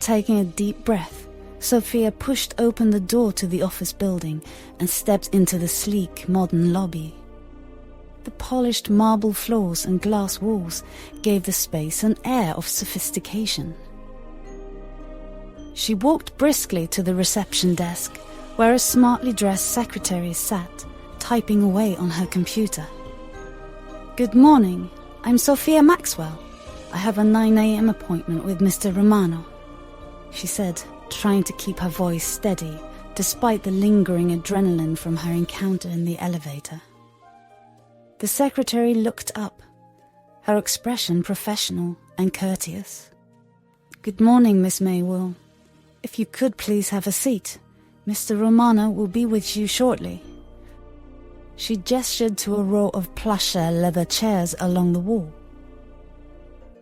Taking a deep breath, Sophia pushed open the door to the office building and stepped into the sleek, modern lobby. The polished marble floors and glass walls gave the space an air of sophistication. She walked briskly to the reception desk, where a smartly dressed secretary sat, typing away on her computer. "Good morning, I'm Sophia Maxwell. I have a 9 a.m. appointment with Mr. Romano," she said, trying to keep her voice steady, despite the lingering adrenaline from her encounter in the elevator. The secretary looked up, her expression professional and courteous. "Good morning, Miss Maywell. If you could please have a seat. Mr. Romano will be with you shortly." She gestured to a row of plusher leather chairs along the wall.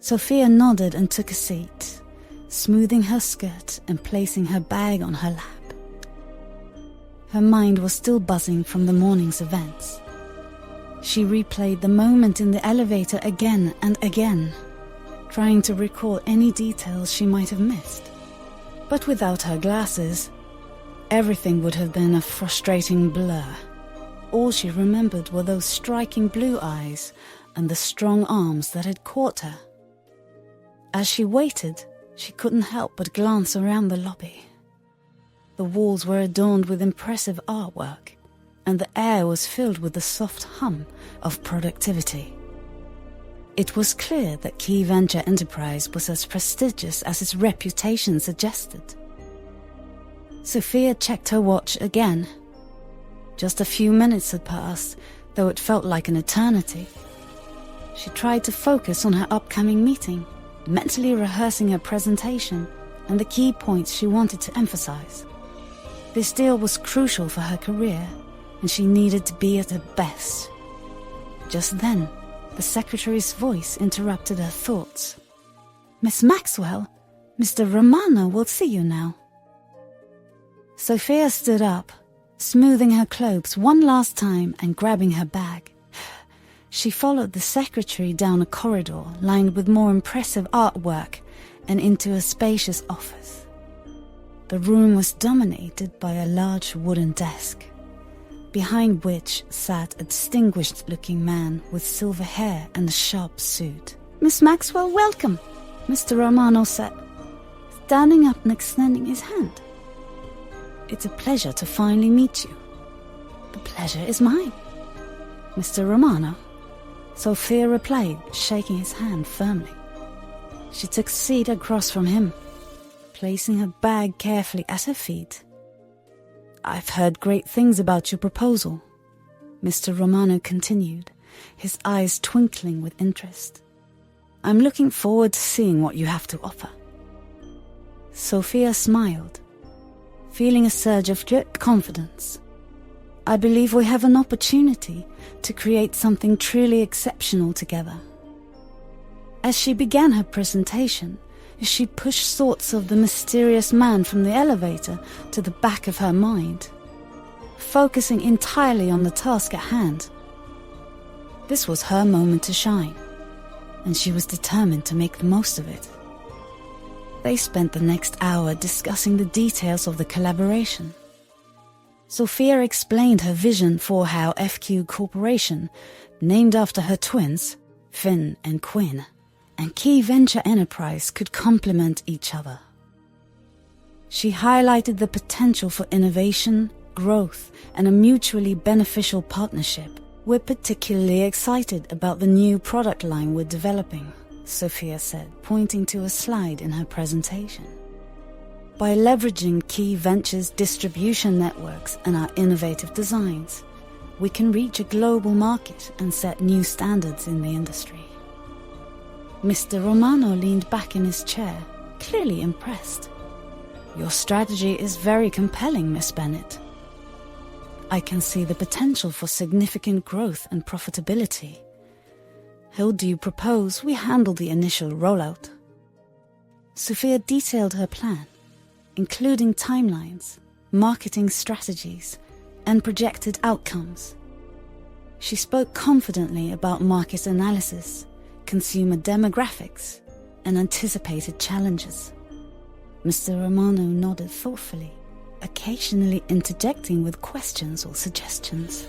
Sophia nodded and took a seat, smoothing her skirt and placing her bag on her lap. Her mind was still buzzing from the morning's events. She replayed the moment in the elevator again and again, trying to recall any details she might have missed. But without her glasses, everything would have been a frustrating blur. All she remembered were those striking blue eyes and the strong arms that had caught her. As she waited, she couldn't help but glance around the lobby. The walls were adorned with impressive artwork, and the air was filled with the soft hum of productivity. It was clear that Key Venture Enterprise was as prestigious as its reputation suggested. Sophia checked her watch again. Just a few minutes had passed, though it felt like an eternity. She tried to focus on her upcoming meeting, mentally rehearsing her presentation and the key points she wanted to emphasize. This deal was crucial for her career, and she needed to be at her best. Just then, the secretary's voice interrupted her thoughts. "Miss Maxwell, Mr. Romano will see you now." Sophia stood up, smoothing her clothes one last time and grabbing her bag. She followed the secretary down a corridor lined with more impressive artwork and into a spacious office. The room was dominated by a large wooden desk, behind which sat a distinguished-looking man with silver hair and a sharp suit. "Miss Maxwell, welcome," Mr. Romano said, standing up and extending his hand. "It's a pleasure to finally meet you." "The pleasure is mine, Mr. Romano," Sophia replied, shaking his hand firmly. She took a seat across from him, placing her bag carefully at her feet. "I've heard great things about your proposal," Mr. Romano continued, his eyes twinkling with interest. "I'm looking forward to seeing what you have to offer." Sophia smiled, feeling a surge of confidence. "I believe we have an opportunity to create something truly exceptional together." As she began her presentation, she pushed thoughts of the mysterious man from the elevator to the back of her mind, focusing entirely on the task at hand. This was her moment to shine, and she was determined to make the most of it. They spent the next hour discussing the details of the collaboration. Sophia explained her vision for how FQ Corporation, named after her twins, Finn and Quinn, and Key Venture Enterprise could complement each other. She highlighted the potential for innovation, growth, and a mutually beneficial partnership. "We're particularly excited about the new product line we're developing," Sophia said, pointing to a slide in her presentation. "By leveraging Key Venture's distribution networks and our innovative designs, we can reach a global market and set new standards in the industry." Mr. Romano leaned back in his chair, clearly impressed. "Your strategy is very compelling, Miss Bennett. I can see the potential for significant growth and profitability. How do you propose we handle the initial rollout?" Sophia detailed her plan, including timelines, marketing strategies, and projected outcomes. She spoke confidently about market analysis, consumer demographics, and anticipated challenges. Mr. Romano nodded thoughtfully, occasionally interjecting with questions or suggestions.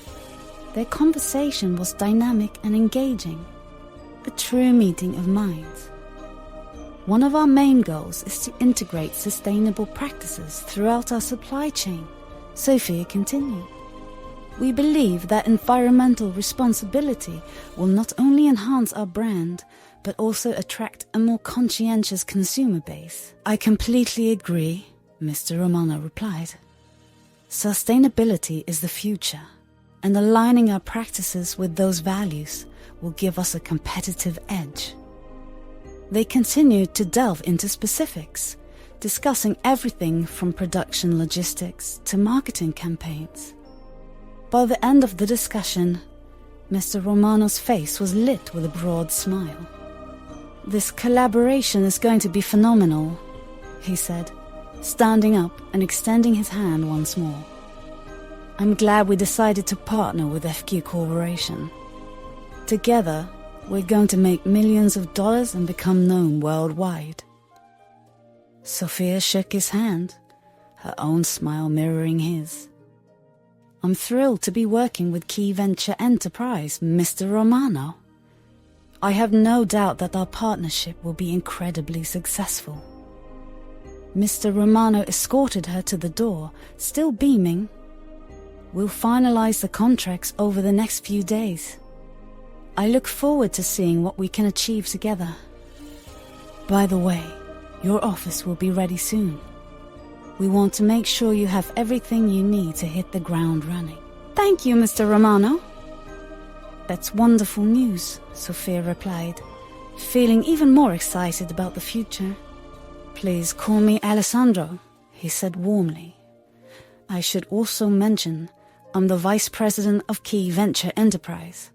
Their conversation was dynamic and engaging, a true meeting of minds. One of our main goals is to integrate sustainable practices throughout our supply chain, Sophia continued. We believe that environmental responsibility will not only enhance our brand, but also attract a more conscientious consumer base. I completely agree, Mr. Romano replied. Sustainability is the future, and aligning our practices with those values will give us a competitive edge. They continued to delve into specifics, discussing everything from production logistics to marketing campaigns. By the end of the discussion, Mr. Romano's face was lit with a broad smile. This collaboration is going to be phenomenal, he said, standing up and extending his hand once more. I'm glad we decided to partner with FQ Corporation. Together, we're going to make millions of dollars and become known worldwide. Sophia shook his hand, her own smile mirroring his. I'm thrilled to be working with Key Venture Enterprise, Mr. Romano. I have no doubt that our partnership will be incredibly successful. Mr. Romano escorted her to the door, still beaming. We'll finalize the contracts over the next few days. I look forward to seeing what we can achieve together. By the way, your office will be ready soon. We want to make sure you have everything you need to hit the ground running. Thank you, Mr. Romano. That's wonderful news, Sophia replied, feeling even more excited about the future. Please call me Alessandro, he said warmly. I should also mention I'm the Vice President of Key Venture Enterprise.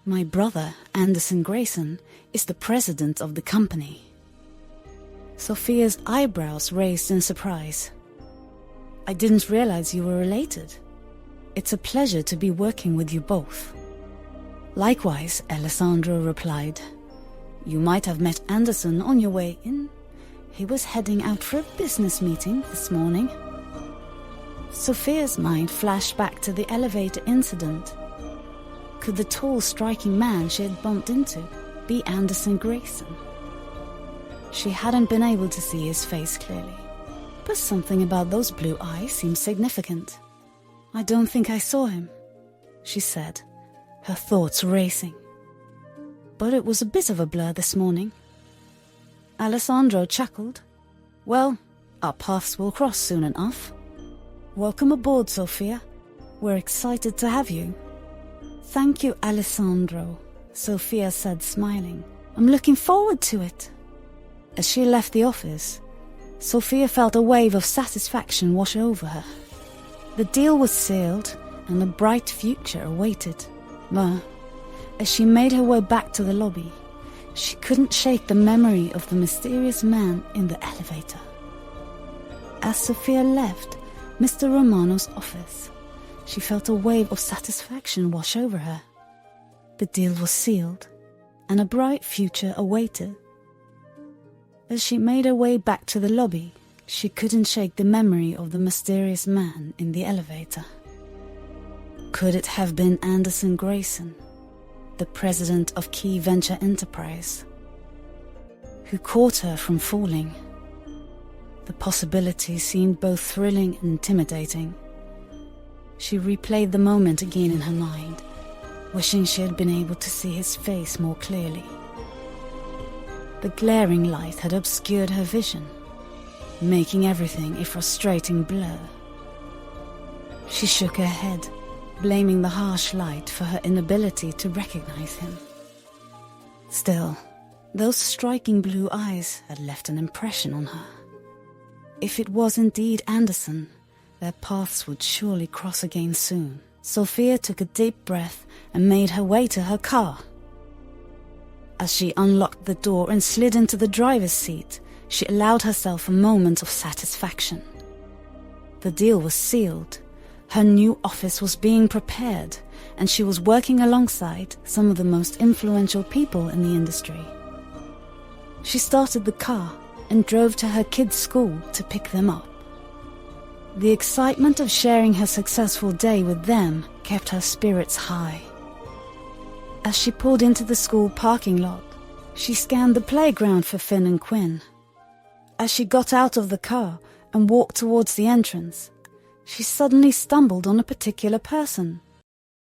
My brother, Anderson Grayson, is the president of the company. Sophia's eyebrows raised in surprise. I didn't realize you were related. It's a pleasure to be working with you both. Likewise, Alessandro replied. You might have met Anderson on your way in. He was heading out for a business meeting this morning. Sophia's mind flashed back to the elevator incident. Could the tall, striking man she had bumped into be Anderson Grayson? She hadn't been able to see his face clearly, but something about those blue eyes seemed significant. I don't think I saw him, she said, her thoughts racing. But it was a bit of a blur this morning. Alessandro chuckled. Well, our paths will cross soon enough. Welcome aboard, Sophia. We're excited to have you. Thank you, Alessandro, Sophia said, smiling. I'm looking forward to it. As she left the office, Sophia felt a wave of satisfaction wash over her. The deal was sealed and a bright future awaited. But as she made her way back to the lobby, she couldn't shake the memory of the mysterious man in the elevator. As Sophia left Mr. Romano's office, she felt a wave of satisfaction wash over her. The deal was sealed and a bright future awaited. As she made her way back to the lobby, she couldn't shake the memory of the mysterious man in the elevator. Could it have been Anderson Grayson, the president of Key Venture Enterprise, who caught her from falling? The possibility seemed both thrilling and intimidating. She replayed the moment again in her mind, wishing she had been able to see his face more clearly. The glaring light had obscured her vision, making everything a frustrating blur. She shook her head, blaming the harsh light for her inability to recognize him. Still, those striking blue eyes had left an impression on her. If it was indeed Anderson, their paths would surely cross again soon. Sophia took a deep breath and made her way to her car. As she unlocked the door and slid into the driver's seat, she allowed herself a moment of satisfaction. The deal was sealed, her new office was being prepared, and she was working alongside some of the most influential people in the industry. She started the car, and drove to her kids' school to pick them up. The excitement of sharing her successful day with them kept her spirits high. As she pulled into the school parking lot, she scanned the playground for Finn and Quinn. As she got out of the car and walked towards the entrance, she suddenly stumbled on a particular person.